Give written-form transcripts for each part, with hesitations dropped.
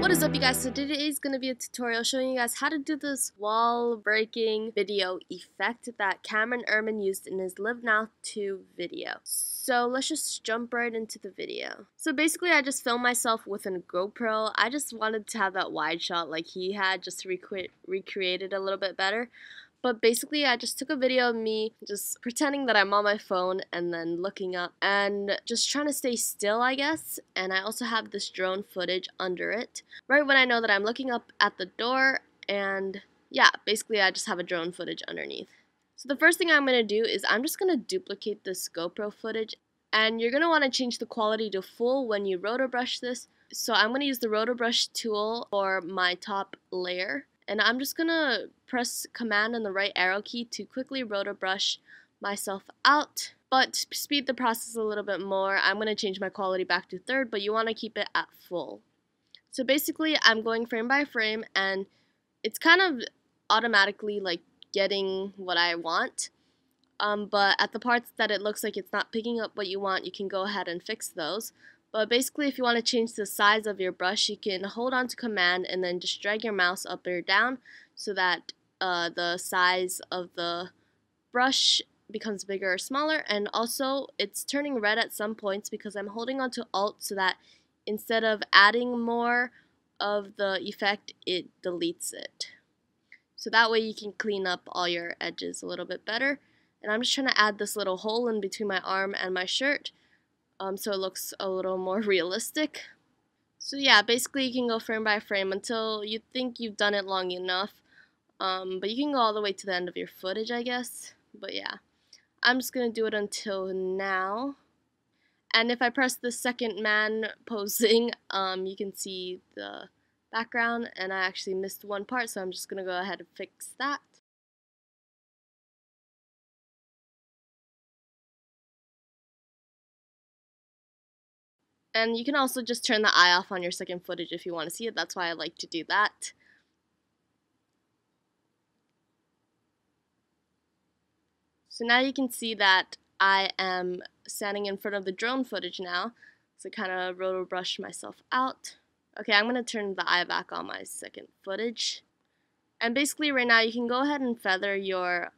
What is up, you guys? So today is going to be a tutorial showing you guys how to do this wall breaking video effect that Cameron Erman used in his Live Now 2 video. So let's just jump right into the video. So basically I just filmed myself with a GoPro. I just wanted to have that wide shot like he had, just to recreate it a little bit better. But basically I just took a video of me just pretending that I'm on my phone and then looking up and just trying to stay still, I guess. And I also have this drone footage under it right when I know that I'm looking up at the door, and yeah, basically I just have a drone footage underneath. So the first thing I'm going to do is I'm just going to duplicate this GoPro footage, and you're going to want to change the quality to full when you rotor brush this. So I'm going to use the rotor brush tool for my top layer. And I'm just going to press Command and the right arrow key to quickly rotor brush myself out. But to speed the process a little bit more, I'm going to change my quality back to third, but you want to keep it at full. So basically, I'm going frame by frame, and it's kind of automatically like getting what I want. But at the parts that it looks like it's not picking up what you want, you can go ahead and fix those. But basically, if you want to change the size of your brush, you can hold on to Command and then just drag your mouse up or down so that the size of the brush becomes bigger or smaller. And also, it's turning red at some points because I'm holding on to Alt so that instead of adding more of the effect, it deletes it. So that way you can clean up all your edges a little bit better. And I'm just trying to add this little hole in between my arm and my shirt. So it looks a little more realistic. So yeah, basically you can go frame by frame until you think you've done it long enough. But you can go all the way to the end of your footage, I guess. But yeah, I'm just going to do it until now. And if I press the second man posing, you can see the background, and I actually missed one part, so I'm just going to go ahead and fix that. And you can also just turn the eye off on your second footage if you want to see it. That's why I like to do that. So now you can see that I am standing in front of the drone footage now. So kind of rotor brush myself out. Okay, I'm going to turn the eye back on my second footage. And basically right now you can go ahead and feather your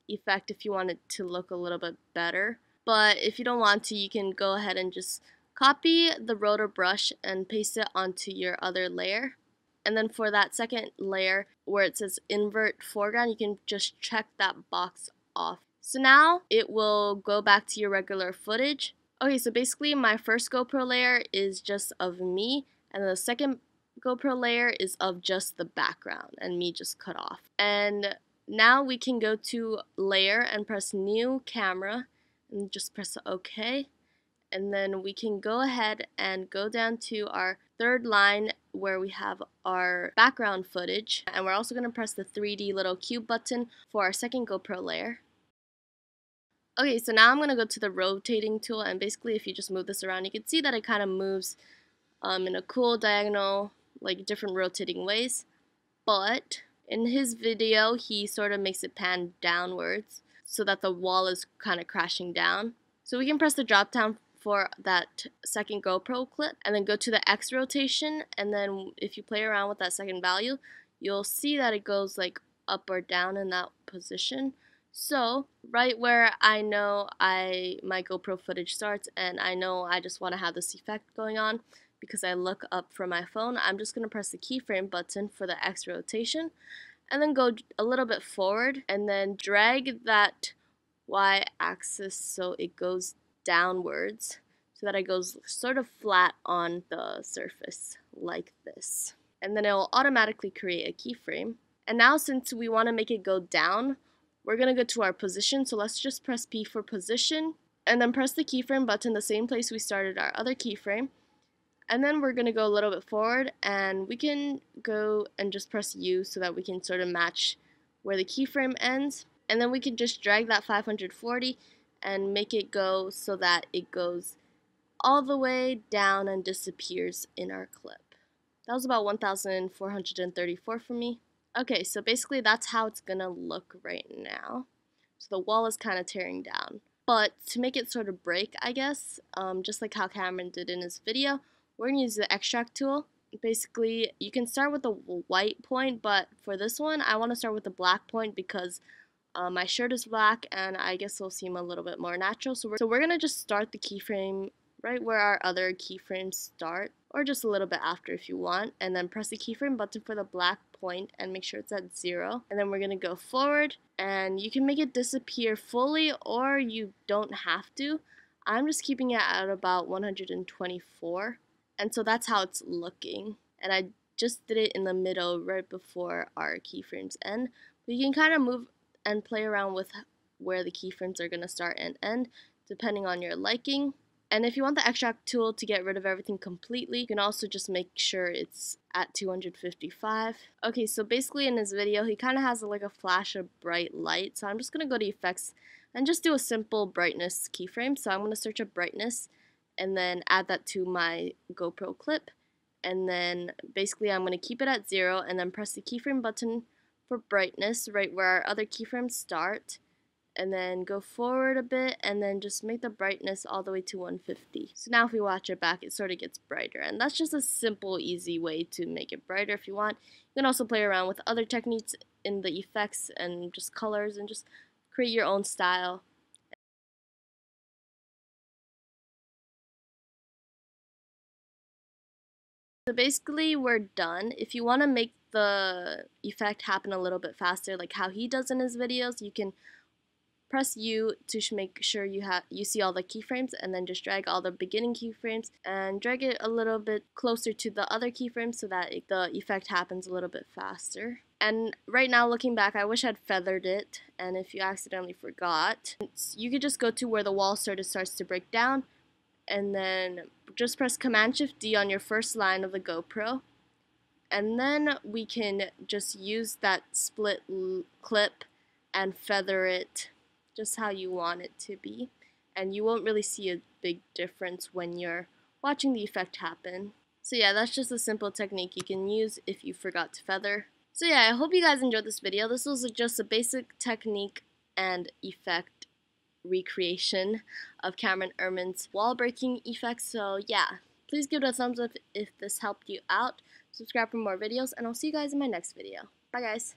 effect if you want it to look a little bit better. But if you don't want to, you can go ahead and just copy the rotor brush and paste it onto your other layer. And then for that second layer where it says invert foreground, you can just check that box off. So now it will go back to your regular footage. Okay, so basically my first GoPro layer is just of me, and the second GoPro layer is of just the background and me just cut off. And now we can go to layer and press new camera and just press OK. And then we can go ahead and go down to our third line where we have our background footage. And we're also going to press the 3D little cube button for our second GoPro layer. Okay, so now I'm going to go to the rotating tool, and basically if you just move this around, you can see that it kind of moves in a cool diagonal, like different rotating ways. But in his video, he sort of makes it pan downwards so that the wall is kind of crashing down. So we can press the drop down for that second GoPro clip and then go to the X rotation, and then if you play around with that second value, you'll see that it goes like up or down in that position. So right where I know my GoPro footage starts and I know I just want to have this effect going on because I look up from my phone, I'm just going to press the keyframe button for the X rotation and then go a little bit forward and then drag that Y axis so it goes downwards so that it goes sort of flat on the surface like this. And then it will automatically create a keyframe. And now since we want to make it go down, we're going to go to our position, so let's just press P for position and then press the keyframe button the same place we started our other keyframe. And then we're going to go a little bit forward, and we can go and just press U so that we can sort of match where the keyframe ends. And then we can just drag that 540 and make it go so that it goes all the way down and disappears in our clip. That was about 1,434 for me. Okay, so basically that's how it's going to look right now. So the wall is kind of tearing down. But to make it sort of break, I guess, just like how Cameron did in his video, we're going to use the extract tool, basically you can start with the white point, but for this one I want to start with the black point because my shirt is black and I guess it'll seem a little bit more natural. So we're gonna just start the keyframe right where our other keyframes start, or just a little bit after if you want, and then press the keyframe button for the black point and make sure it's at 0. And then we're gonna go forward, and you can make it disappear fully or you don't have to. I'm just keeping it at about 124, and so that's how it's looking. And I just did it in the middle right before our keyframes end. But you can kind of move and play around with where the keyframes are going to start and end depending on your liking. And if you want the extract tool to get rid of everything completely, you can also just make sure it's at 255. Okay, so basically in this video, he kind of has like a flash of bright light. So I'm just going to go to effects and just do a simple brightness keyframe. So I'm going to search up brightness and then add that to my GoPro clip. And then basically I'm going to keep it at 0 and then press the keyframe button for brightness right where our other keyframes start, and then go forward a bit and then just make the brightness all the way to 150. So now if we watch it back, it sort of gets brighter, and that's just a simple, easy way to make it brighter. If you want, you can also play around with other techniques in the effects and just colors and just create your own style. So basically we're done. If you want to make the effect happen a little bit faster, like how he does in his videos, you can press U to make sure you see all the keyframes, and then just drag all the beginning keyframes and drag it a little bit closer to the other keyframes so that the effect happens a little bit faster. And right now, looking back, I wish I'd feathered it, and if you accidentally forgot, you could just go to where the wall sort of starts to break down, and then just press Command-Shift-D on your first line of the GoPro, and then we can just use that split clip and feather it just how you want it to be, and you won't really see a big difference when you're watching the effect happen. So yeah, that's just a simple technique you can use if you forgot to feather. So yeah, I hope you guys enjoyed this video. This was just a basic technique and effect recreation of Cameron Erman's wall breaking effect. So yeah, please give it a thumbs up if this helped you out. Subscribe for more videos, and I'll see you guys in my next video. Bye guys.